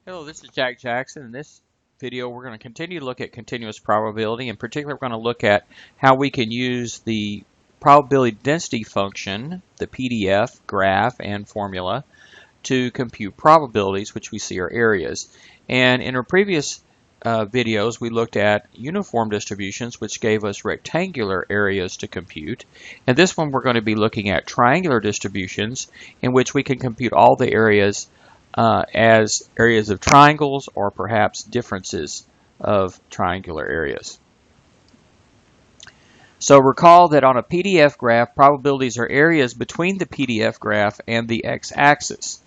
Hello, this is Jack Jackson. In this video, we're going to continue to look at continuous probability. In particular, we're going to look at how we can use the probability density function, the PDF, graph, and formula to compute probabilities, which we see are areas. And in our previous videos, we looked at uniform distributions, which gave us rectangular areas to compute. And this one, we're going to be looking at triangular distributions, in which we can compute all the areas as areas of triangles or perhaps differences of triangular areas. So recall that on a PDF graph, probabilities are areas between the PDF graph and the x-axis.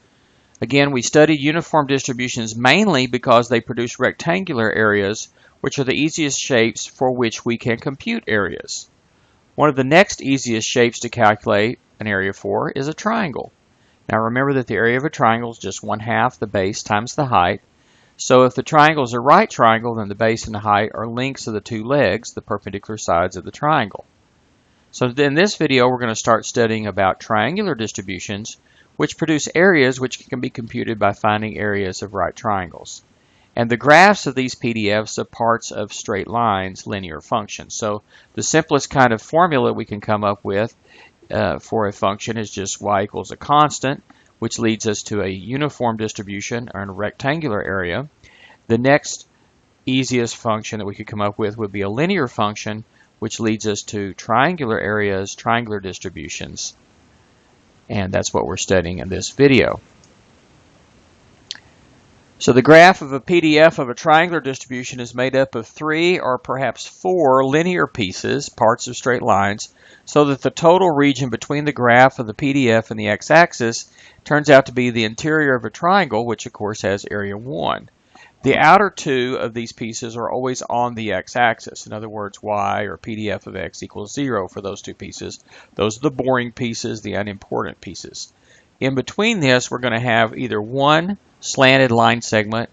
Again, we studied uniform distributions mainly because they produce rectangular areas, which are the easiest shapes for which we can compute areas. One of the next easiest shapes to calculate an area for is a triangle. Now remember that the area of a triangle is just 1/2 the base times the height. So if the triangle is a right triangle, then the base and the height are lengths of the two legs, the perpendicular sides of the triangle. So in this video, we're going to start studying about triangular distributions, which produce areas which can be computed by finding areas of right triangles. And the graphs of these PDFs are parts of straight lines, linear functions. So the simplest kind of formula we can come up with for a function is just y equals a constant, which leads us to a uniform distribution or a rectangular area. The next easiest function that we could come up with would be a linear function, which leads us to triangular areas, triangular distributions. And that's what we're studying in this video. So the graph of a PDF of a triangular distribution is made up of 3 or perhaps 4 linear pieces, parts of straight lines, so that the total region between the graph of the PDF and the x-axis turns out to be the interior of a triangle, which of course has area 1. The outer 2 of these pieces are always on the x-axis. In other words, y or PDF of x equals 0 for those 2 pieces. Those are the boring pieces, the unimportant pieces. In between this, we're going to have either one slanted line segment,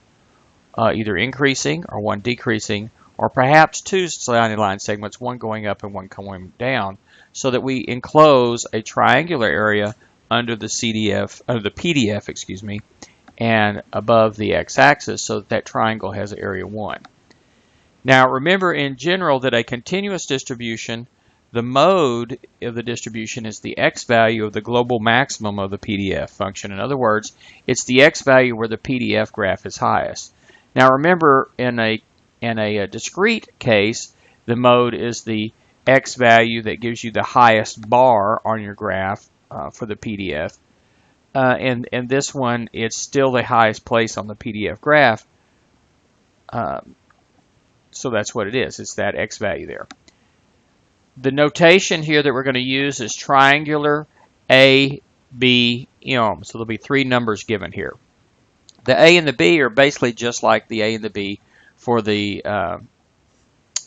either increasing or one decreasing, or perhaps 2 slanted line segments, one going up and one going down, so that we enclose a triangular area under the PDF, and above the x-axis, so that triangle has area 1. Now remember in general that a continuous distribution, the mode of the distribution is the x value of the global maximum of the PDF function. In other words, it's the x value where the PDF graph is highest. Now remember, in a discrete case, the mode is the x value that gives you the highest bar on your graph for the PDF. And this one, it's still the highest place on the PDF graph. So that's what it is. It's that x value there. The notation here that we're going to use is triangular A, B, M. So there'll be 3 numbers given here. The A and the B are basically just like the A and the B for the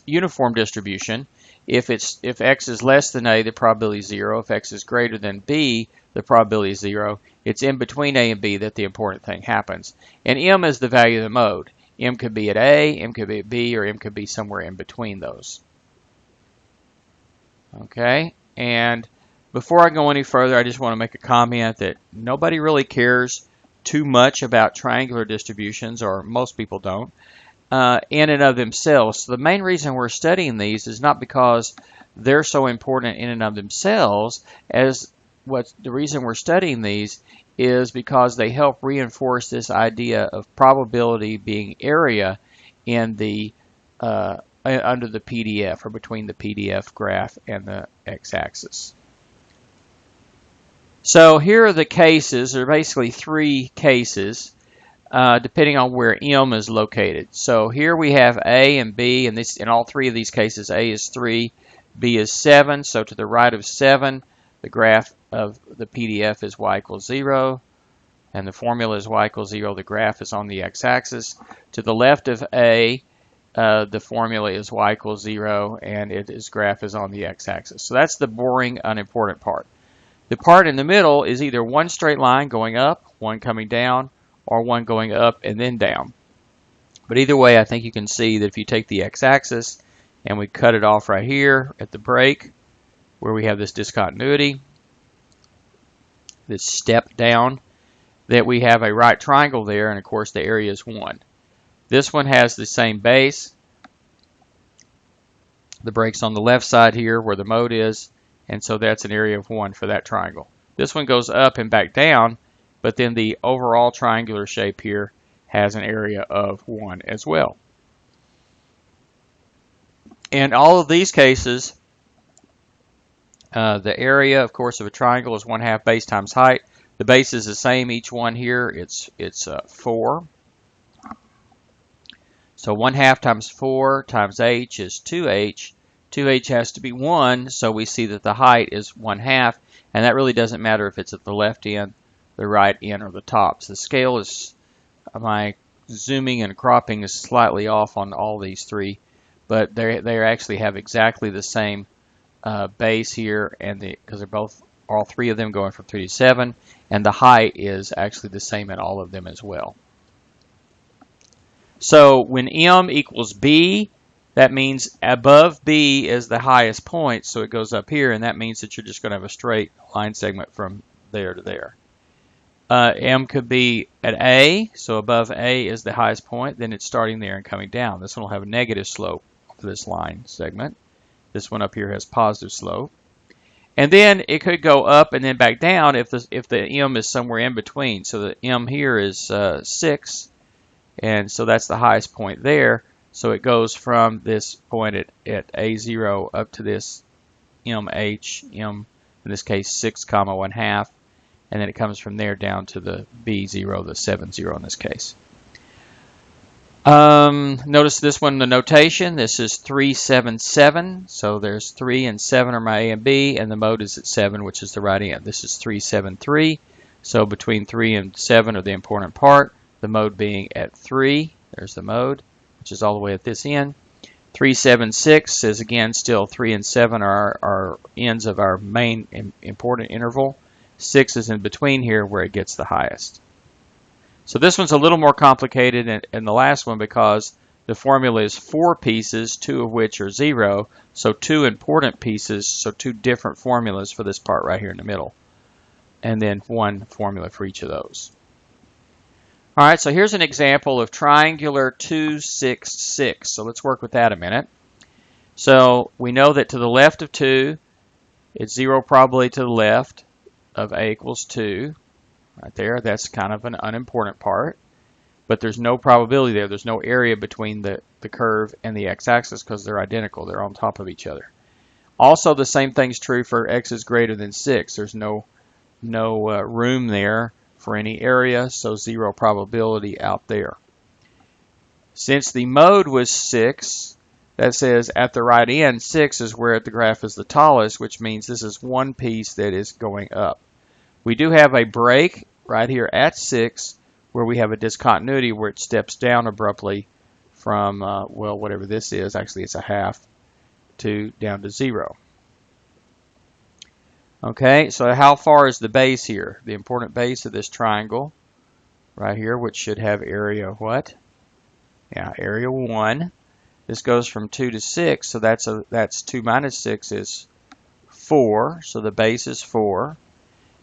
uniform distribution. If x is less than A, the probability is 0. If x is greater than B, the probability is 0. It's in between A and B that the important thing happens. And M is the value of the mode. M could be at A, M could be at B, or M could be somewhere in between those. Okay, and before I go any further, I just want to make a comment that nobody really cares too much about triangular distributions, or most people don't, in and of themselves. So the main reason we're studying these is not because they're so important in and of themselves, as the reason we're studying these is because they help reinforce this idea of probability being area in the under the PDF, or between the PDF graph and the x-axis. So here are the cases. There are basically 3 cases depending on where M is located. So here we have A and B, and in all 3 of these cases, A is 3, B is 7. So to the right of 7, the graph of the PDF is y equals 0, and the formula is y equals 0. The graph is on the x-axis. To the left of A, the formula is y equals 0, and its graph is on the x-axis. So that's the boring, unimportant part. The part in the middle is either one straight line going up, one coming down, or one going up and then down. But either way, I think you can see that if you take the x-axis and we cut it off right here at the break, where we have this discontinuity, this step down, that we have a right triangle there, and of course the area is 1. This one has the same base. The break's on the left side here where the mode is, and so that's an area of 1 for that triangle. This one goes up and back down, but then the overall triangular shape here has an area of 1 as well. In all of these cases, the area, of course, of a triangle is 1/2 base times height. The base is the same each one here. It's 4. So 1/2 times 4 times h is 2h. 2h has to be 1, so we see that the height is 1/2, and that really doesn't matter if it's at the left end, the right end, or the top. So the scale is, my zooming and cropping is slightly off on all these three, but they actually have exactly the same base here, and because they're all three of them going from 3 to 7, and the height is actually the same in all of them as well. So when m equals b, that means above b is the highest point, so it goes up here, and that means that you're just going to have a straight line segment from there to there. M could be at A, so above A is the highest point, then it's starting there and coming down. This one will have a negative slope for this line segment. This one up here has positive slope. And then it could go up and then back down if the M is somewhere in between. So the M here is 6, and so that's the highest point there. So it goes from this point at A0 up to this MH, in this case 6, 1/2. And then it comes from there down to the B0, the 7/0 in this case. Notice this one, the notation. This is 3, 7, 7. So there's 3 and 7 are my A and B, and the mode is at 7, which is the right end. This is 3, 7, 3. So between 3 and 7 are the important part. The mode being at 3. There's the mode, which is all the way at this end. 3, 7, 6 is again still 3 and 7 are our ends of our main important interval. 6 is in between here where it gets the highest. So this one's a little more complicated than the last one because the formula is 4 pieces, 2 of which are 0. So 2 important pieces, so 2 different formulas for this part right here in the middle. And then 1 formula for each of those. All right, so here's an example of triangular 2, 6, 6. So let's work with that a minute. So we know that to the left of 2, it's 0 probability to the left of A equals 2. Right there, that's kind of an unimportant part. But there's no probability there. There's no area between the curve and the x-axis because they're identical. They're on top of each other. Also, the same thing's true for x is greater than 6. There's no room there for any area, so 0 probability out there. Since the mode was 6, that says at the right end, 6 is where the graph is the tallest, which means this is one piece that is going up. We do have a break right here at 6 where we have a discontinuity where it steps down abruptly from, well, whatever this is. Actually, it's a half down to 0. Okay, so how far is the base here? The important base of this triangle right here, which should have area what? Yeah, area 1. This goes from 2 to 6, so that's 2 minus 6 is 4, so the base is 4.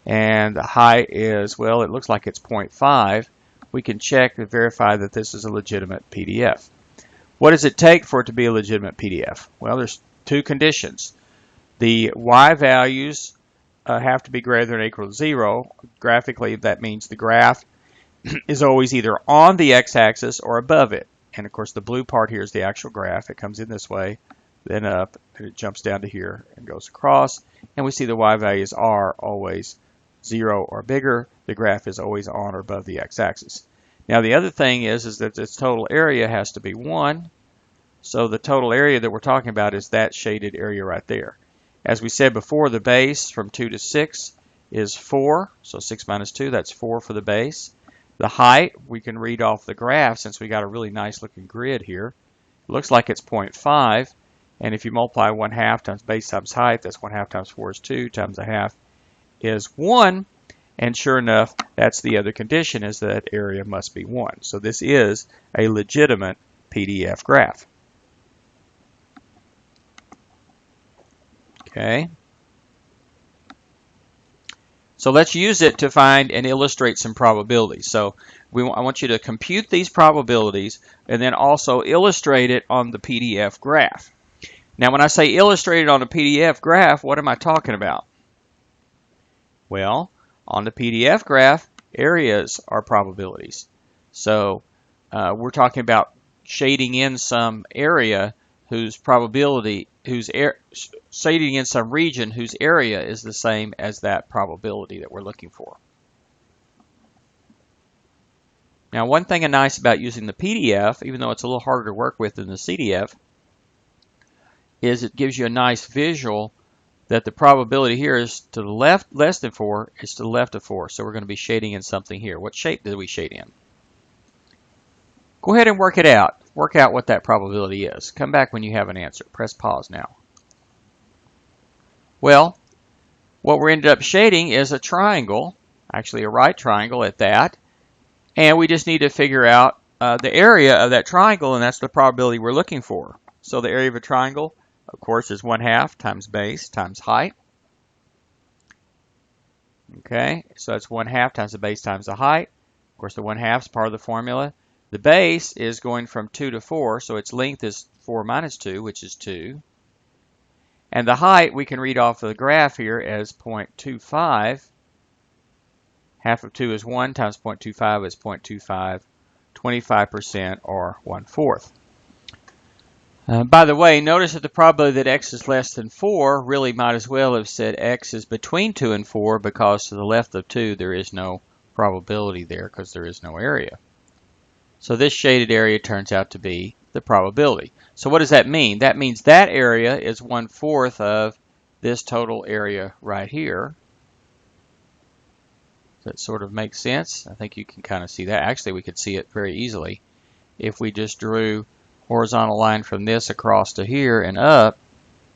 And the height is, well, it looks like it's 0.5. We can check to verify that this is a legitimate PDF. What does it take for it to be a legitimate PDF? Well, there's 2 conditions. The y values have to be greater than or equal to 0. Graphically, that means the graph is always either on the x-axis or above it. And of course, the blue part here is the actual graph. It comes in this way, then up, and it jumps down to here and goes across. And we see the y values are always 0 or bigger. The graph is always on or above the x-axis. Now, the other thing is that its total area has to be 1. So the total area that we're talking about is that shaded area right there. As we said before, the base from 2 to 6 is 4. So 6 minus 2, that's 4 for the base. The height, we can read off the graph since we got a really nice looking grid here. It looks like it's 0.5. And if you multiply 1/2 times base times height, that's 1/2 times 4 is 2 times 1/2 is 1. And sure enough, that's the other condition, is that area must be 1. So this is a legitimate PDF graph. Okay. So let's use it to find and illustrate some probabilities. So I want you to compute these probabilities and then also illustrate it on the PDF graph. Now when I say illustrate it on a PDF graph, what am I talking about? Well, on the PDF graph, areas are probabilities. So we're talking about shading in some area whose probability, shading in some region whose area is the same as that probability that we're looking for. Now, one thing nice about using the PDF, even though it's a little harder to work with than the CDF, is it gives you a nice visual that the probability here is to the left, less than 4, is to the left of 4. So we're going to be shading in something here. What shape did we shade in? Go ahead and work it out. Work out what that probability is. Come back when you have an answer. Press pause now. Well, what we ended up shading is a triangle, actually a right triangle at that, and we just need to figure out the area of that triangle, and that's the probability we're looking for. So the area of a triangle, of course, is 1/2 times base times height. Okay, so that's 1/2 times the base times the height. Of course, the 1/2 is part of the formula. The base is going from 2 to 4, so its length is 4 minus 2, which is 2. And the height we can read off of the graph here as 0.25. Half of 2 is 1 times 0.25 is 0.25. 25% or 1/4. By the way, notice that the probability that x is less than 4 really might as well have said x is between 2 and 4, because to the left of 2 there is no probability there because there is no area. So this shaded area turns out to be the probability. So what does that mean? That means that area is 1/4 of this total area right here. That sort of makes sense. I think you can kind of see that. Actually, we could see it very easily if we just drew horizontal line from this across to here and up.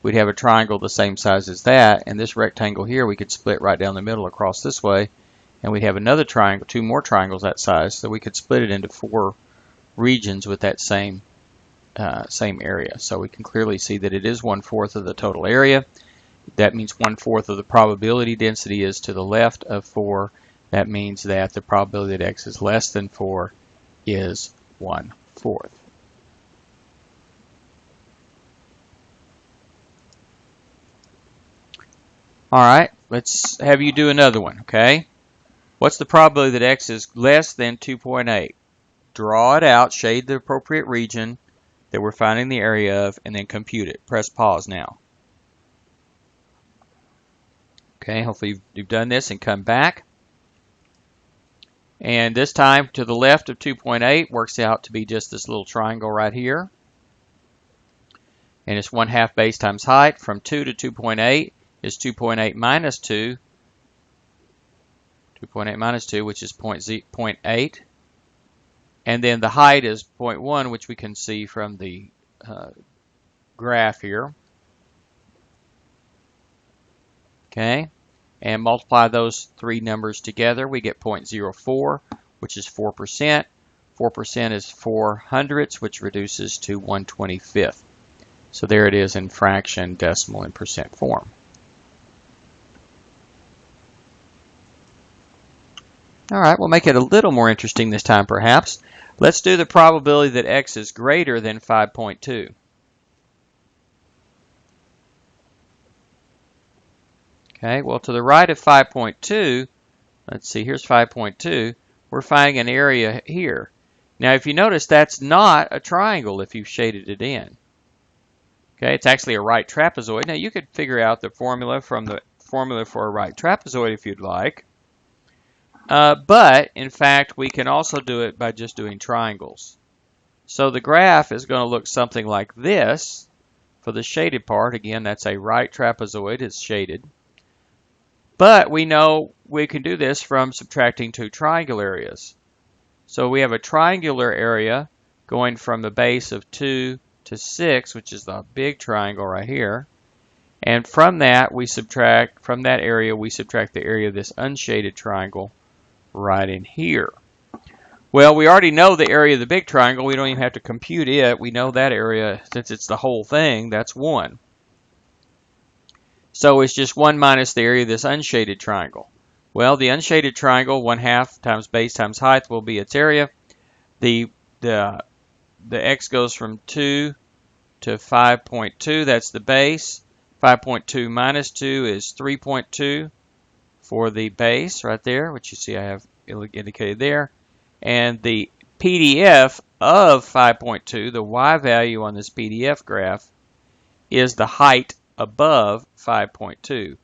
We'd have a triangle the same size as that, and this rectangle here we could split right down the middle across this way, and we'd have another triangle, 2 more triangles that size, so we could split it into 4 regions with that same area. So we can clearly see that it is 1/4 of the total area. That means 1/4 of the probability density is to the left of 4. That means that the probability that x is less than 4 is 1/4. All right, let's have you do another one, okay? What's the probability that x is less than 2.8? Draw it out, shade the appropriate region that we're finding the area of, and then compute it. Press pause now. Okay, hopefully you've done this and come back. And this time to the left of 2.8 works out to be just this little triangle right here. And it's 1/2 base times height. From 2 to 2.8 is 2.8 minus 2. 2.8 minus 2, which is 0.8. And then the height is 0.1, which we can see from the graph here. Okay, and multiply those 3 numbers together, we get 0.04, which is 4%. 4% is 4/100ths, which reduces to 1/25. So there it is in fraction, decimal, and percent form. All right, we'll make it a little more interesting this time, perhaps. Let's do the probability that x is greater than 5.2. Okay, well, to the right of 5.2, let's see, here's 5.2. We're finding an area here. Now, if you notice, that's not a triangle if you've shaded it in. Okay, it's actually a right trapezoid. Now, you could figure out the formula from the formula for a right trapezoid if you'd like. But, in fact, we can also do it by just doing triangles. So the graph is going to look something like this for the shaded part. Again, that's a right trapezoid. It's shaded. But we know we can do this from subtracting 2 triangle areas. So we have a triangular area going from the base of 2 to 6, which is the big triangle right here. And from that, from that area, we subtract the area of this unshaded triangle right in here. Well, we already know the area of the big triangle. We don't even have to compute it. We know that area, since it's the whole thing, that's 1. So it's just 1 minus the area of this unshaded triangle. Well, the unshaded triangle, 1/2 times base times height, will be its area. The x goes from 2 to 5.2. That's the base. 5.2 minus 2 is 3.2 for the base right there, which you see I have indicated there. And the PDF of 5.2, the y value on this PDF graph, is the height above 5.2,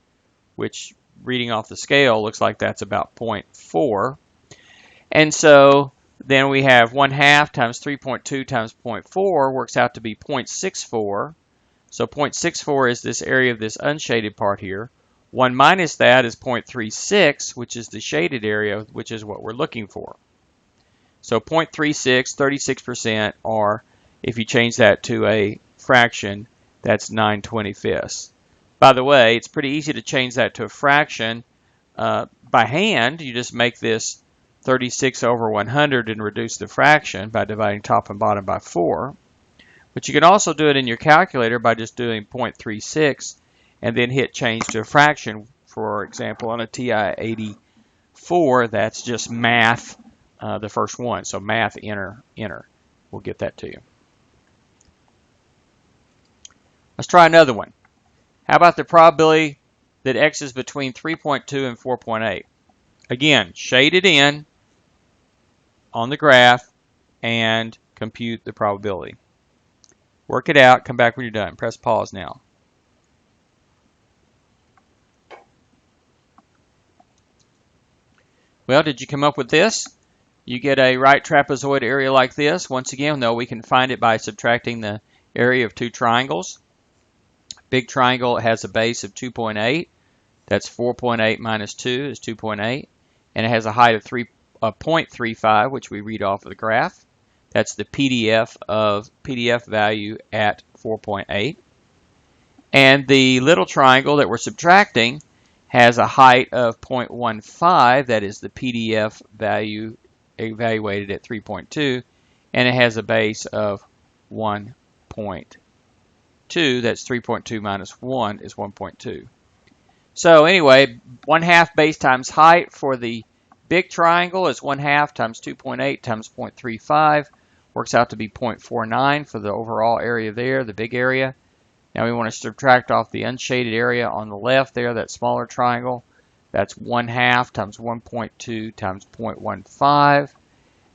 which, reading off the scale, looks like that's about 0.4. And so then we have 1/2 times 3.2 times 0.4 works out to be 0.64. So 0.64 is this area of this unshaded part here. 1 minus that is 0.36, which is the shaded area, which is what we're looking for. So 0.36, 36%, or if you change that to a fraction, that's 9/25. By the way, it's pretty easy to change that to a fraction. By hand, you just make this 36 over 100 and reduce the fraction by dividing top and bottom by 4. But you can also do it in your calculator by just doing 0.36 and then hit change to a fraction. For example, on a TI-84, that's just math, the first one. So math, enter. We'll get that to you. Let's try another one. How about the probability that x is between 3.2 and 4.8? Again, shade it in on the graph and compute the probability. Work it out, come back when you're done. Press pause now. Well, did you come up with this? You get a right trapezoid area like this. Once again, though, we can find it by subtracting the area of two triangles. Big triangle has a base of 2.8. That's 4.8 minus 2 is 2.8. And it has a height of 0.35, which we read off of the graph. That's the PDF value at 4.8. And the little triangle that we're subtracting has a height of 0.15. That is the PDF value evaluated at 3.2. And it has a base of 1.2. That's 3.2 minus 1 is 1.2. So anyway, 1/2 base times height for the big triangle is 1/2 times 2.8 times 0.35. Works out to be 0.49 for the overall area there, the big area. Now we want to subtract off the unshaded area on the left there, that smaller triangle. That's 1/2 times 1.2 times 0.15.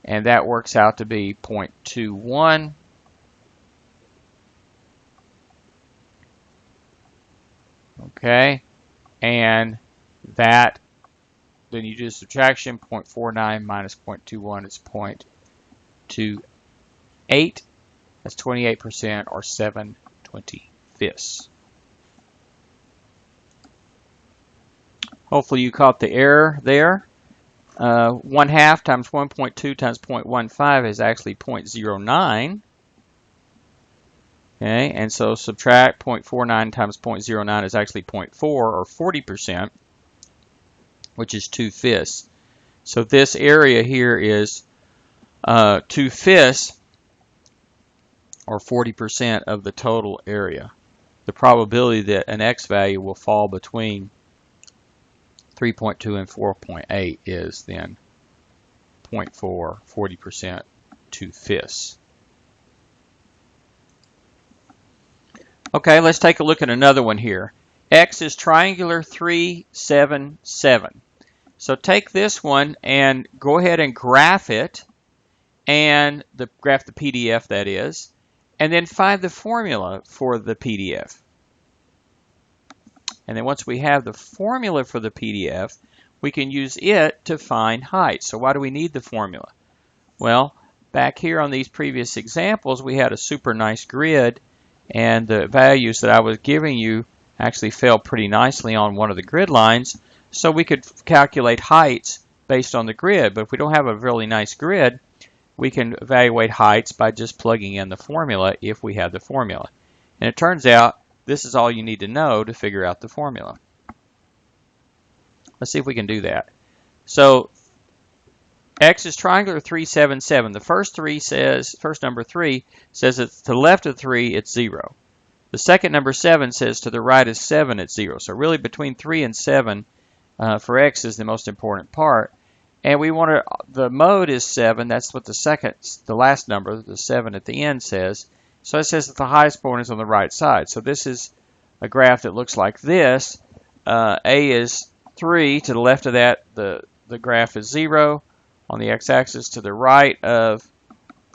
And that works out to be 0.21. Okay, and that, then you do the subtraction, 0.49 minus 0.21 is 0.28. That's 28%, or 7/25. Hopefully you caught the error there. 1/2 times 1.2 times 0.15 is actually 0.09. Okay, and so subtract 0.49 times 0.09 is actually 0.4, or 40%, which is 2/5. So this area here is 2/5, or 40% of the total area. The probability that an x value will fall between 3.2 and 4.8 is then 0.4, 40%, 2/5. Okay, let's take a look at another one here. X is triangular 3, 7, 7. So take this one and go ahead and graph it, and graph the PDF, that is, and then find the formula for the PDF. And then once we have the formula for the PDF, we can use it to find height. So why do we need the formula? Well, back here on these previous examples, we had a super nice grid, and the values that I was giving you actually fell pretty nicely on one of the grid lines, so we could calculate heights based on the grid. But if we don't have a really nice grid, we can evaluate heights by just plugging in the formula if we have the formula. And it turns out this is all you need to know to figure out the formula. Let's see if we can do that. So X is triangular 3, 7, 7. The first number 3 says that to the left of 3, it's 0. The second number 7 says to the right is 7, it's 0. So really between 3 and 7, for x is the most important part. And we want to, the mode is 7. That's what the last number, the 7 at the end says. So it says that the highest point is on the right side. So this is a graph that looks like this. A is 3. To the left of that, the graph is 0. On the x-axis to the right of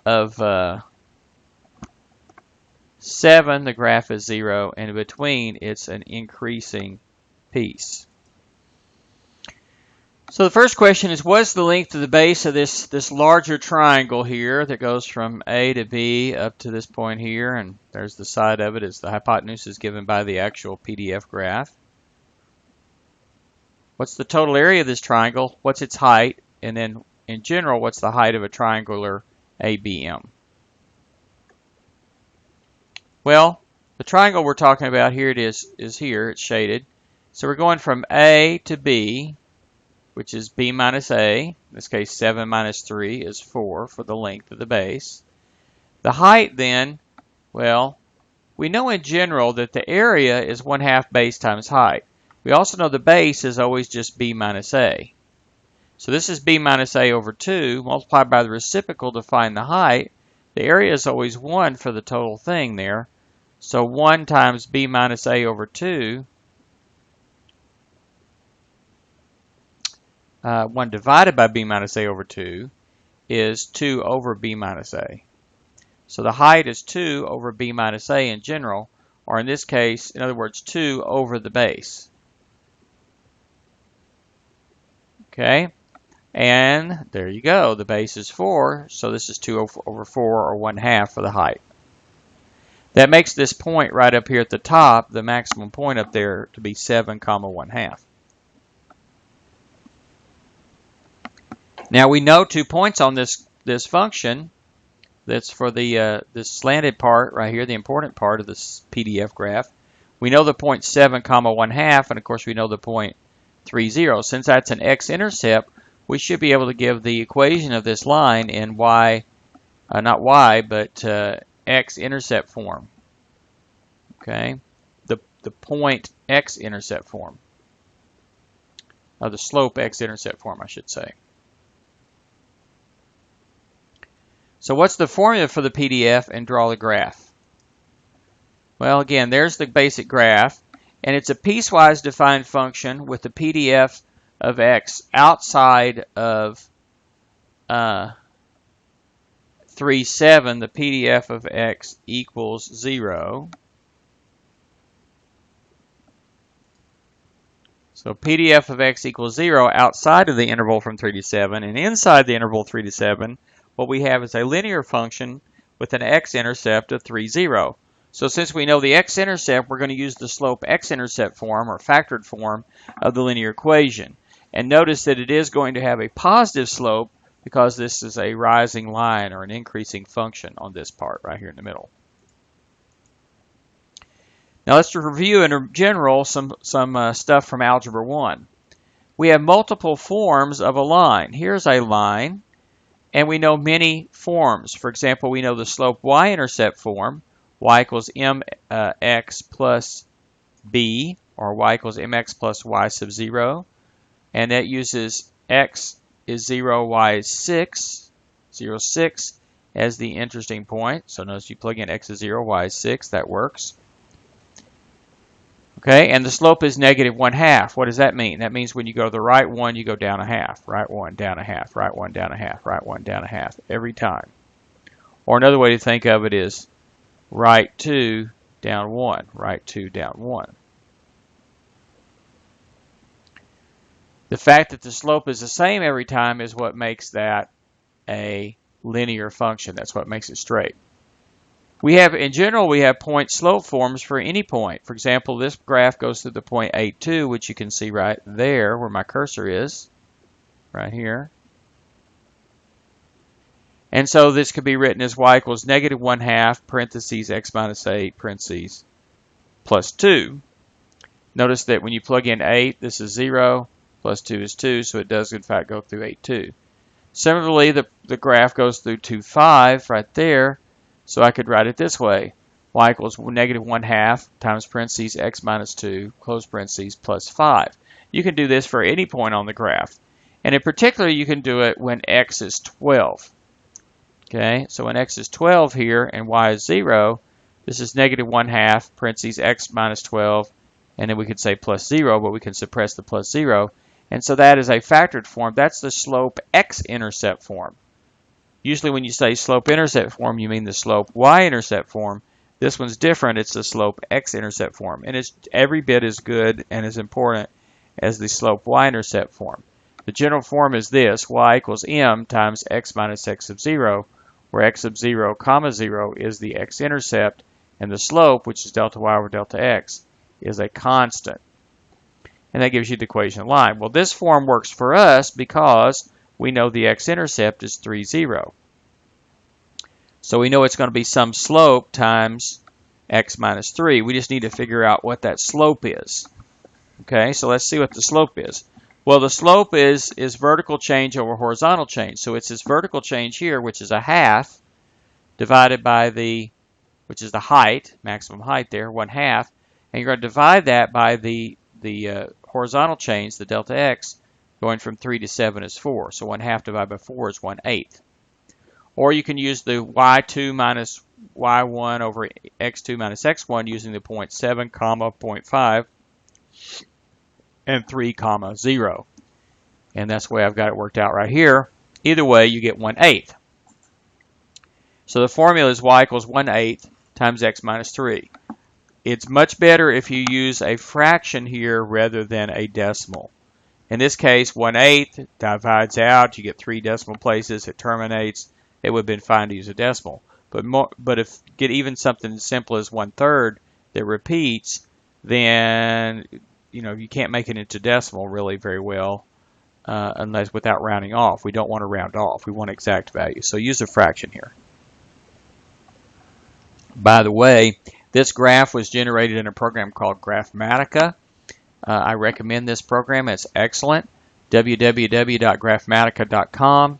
7, the graph is 0. And in between, it's an increasing piece. So the first question is, what is the length of the base of this larger triangle here that goes from A to B up to this point here, and there's the side of it as the hypotenuse is given by the actual PDF graph. What's the total area of this triangle? What's its height? And then in general, what's the height of a triangular ABM? Well, the triangle we're talking about here, is here, it's shaded. So we're going from A to B, which is B minus A. In this case, 7 minus 3 is 4 for the length of the base. The height then, well, we know in general that the area is 1/2 base times height. We also know the base is always just B minus A. So this is B minus A over 2 multiplied by the reciprocal to find the height. The area is always 1 for the total thing there. So 1 times B minus A over 2, 1 divided by B minus A over 2 is 2 over B minus A. So the height is 2 over B minus A in general, or in this case, in other words, 2 over the base. Okay, and there you go. The base is 4, so this is 2 over 4, or 1/2 for the height. That makes this point right up here at the top, the maximum point up there, to be 7, 1/2. Now we know 2 points on this function. That's for the this slanted part right here, the important part of this PDF graph. We know the point 7, 1/2, and of course we know the point 3, 0. Since that's an x-intercept, we should be able to give the equation of this line in y, not y, but x-intercept form. Okay, the point x-intercept form, or the slope x-intercept form, I should say. So what's the formula for the PDF, and draw the graph? Well, again, there's the basic graph, and it's a piecewise defined function with the PDF of x outside of 3, 7. The PDF of x equals 0. So PDF of x equals 0 outside of the interval from 3 to 7, and inside the interval 3 to 7, what we have is a linear function with an x-intercept of 3, 0. So since we know the x-intercept, we're going to use the slope x-intercept form, or factored form, of the linear equation. And notice that it is going to have a positive slope because this is a rising line, or an increasing function on this part right here in the middle. Now let's review in general some stuff from Algebra 1. We have multiple forms of a line. Here's a line. And we know many forms. For example, we know the slope y-intercept form, y equals mx plus b, or y equals mx plus y sub 0. And that uses x is 0, y is 6, 0, 6 as the interesting point. So notice you plug in x is 0, y is 6. That works. Okay, and the slope is negative 1/2. What does that mean? That means when you go to the right one, you go down 1/2. Right one, down 1/2. Right one, down 1/2. Right one, down 1/2 every time. Or another way to think of it is right 2, down 1. Right 2, down 1. The fact that the slope is the same every time is what makes that a linear function. That's what makes it straight. We have, in general, we have point slope forms for any point. For example, this graph goes through the point 8, 2, which you can see right there where my cursor is, right here. And so this could be written as y equals negative 1/2, parentheses, x minus 8, parentheses, plus 2. Notice that when you plug in 8, this is 0, plus 2 is 2, so it does, in fact, go through 8, 2. Similarly, the graph goes through 2, 5 right there. So I could write it this way. y equals negative 1/2 times parentheses x minus 2, close parentheses, plus 5. You can do this for any point on the graph. And in particular, you can do it when x is 12. Okay, so when x is 12 here and y is 0, this is negative 1/2 parentheses x minus 12, and then we could say plus 0, but we can suppress the plus 0. And so that is a factored form. That's the slope x-intercept form. Usually when you say slope-intercept form, you mean the slope y-intercept form. This one's different. It's the slope x-intercept form. And it's every bit as good and as important as the slope y-intercept form. The general form is this: y equals m times x minus x sub 0, where x sub 0 comma 0 is the x-intercept, and the slope, which is delta y over delta x, is a constant. And that gives you the equation of line. Well, this form works for us because we know the x-intercept is 3, 0. So we know it's going to be some slope times x minus 3. We just need to figure out what that slope is. Okay, so let's see what the slope is. Well, the slope is vertical change over horizontal change. So it's this vertical change here, which is 1/2, divided by which is the height, maximum height there, 1/2. And you're going to divide that by the horizontal change, the delta x, going from 3 to 7 is 4. So 1/2 divided by 4 is 1/8. Or you can use the y2 minus y1 over x2 minus x1 using the point 7, 0.5, and 3, 0. And that's the way I've got it worked out right here. Either way, you get 1/8. So the formula is y equals 1/8 times x minus 3. It's much better if you use a fraction here rather than a decimal. In this case, 1/8 divides out. You get 3 decimal places. It terminates. It would have been fine to use a decimal. But if you get even something as simple as 1/3 that repeats, then you can't make it into decimal really very well unless without rounding off. We don't want to round off. We want exact value. So use a fraction here. By the way, this graph was generated in a program called Graphmatica. I recommend this program. It's excellent. www.graphmatica.com.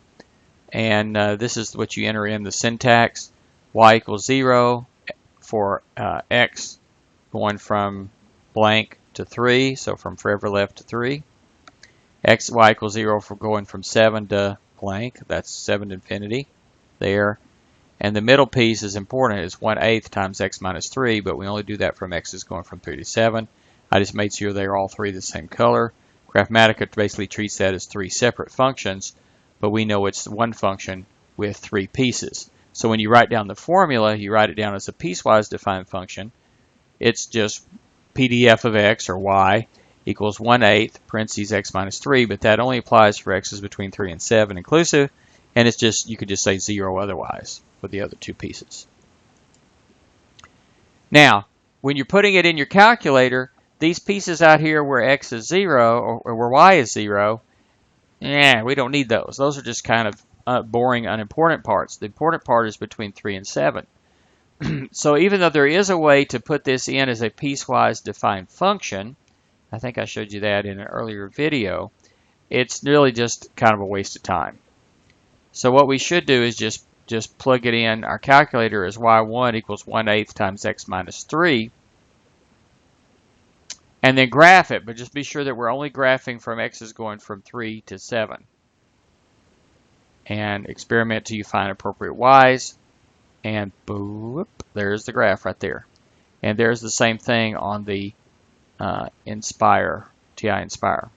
And this is what you enter in the syntax. Y equals 0 for x going from blank to 3, so from forever left to 3. Y equals 0 for going from 7 to blank, that's 7 to infinity there. And the middle piece is important. It's 1/8 times x minus 3, but we only do that from x is going from 3 to 7. I just made sure they're all three the same color. Graphmatica basically treats that as 3 separate functions, but we know it's one function with 3 pieces. So when you write down the formula, you write it down as a piecewise defined function. It's just PDF of x, or y, equals 1/8 parentheses x minus 3, but that only applies for x's between 3 and 7 inclusive, and it's just, you could just say 0 otherwise for the other 2 pieces. Now, when you're putting it in your calculator, these pieces out here where x is 0, or where y is 0, we don't need those. Those are just kind of boring, unimportant parts. The important part is between 3 and 7. So even though there is a way to put this in as a piecewise defined function, I think I showed you that in an earlier video, it's really just kind of a waste of time. So what we should do is just plug it in. Our calculator is y1 equals 1/8 times x minus 3, and then graph it, but just be sure that we're only graphing from x's going from 3 to 7. And experiment till you find appropriate y's, and boop, there's the graph right there. And there's the same thing on the Inspire, TI Inspire.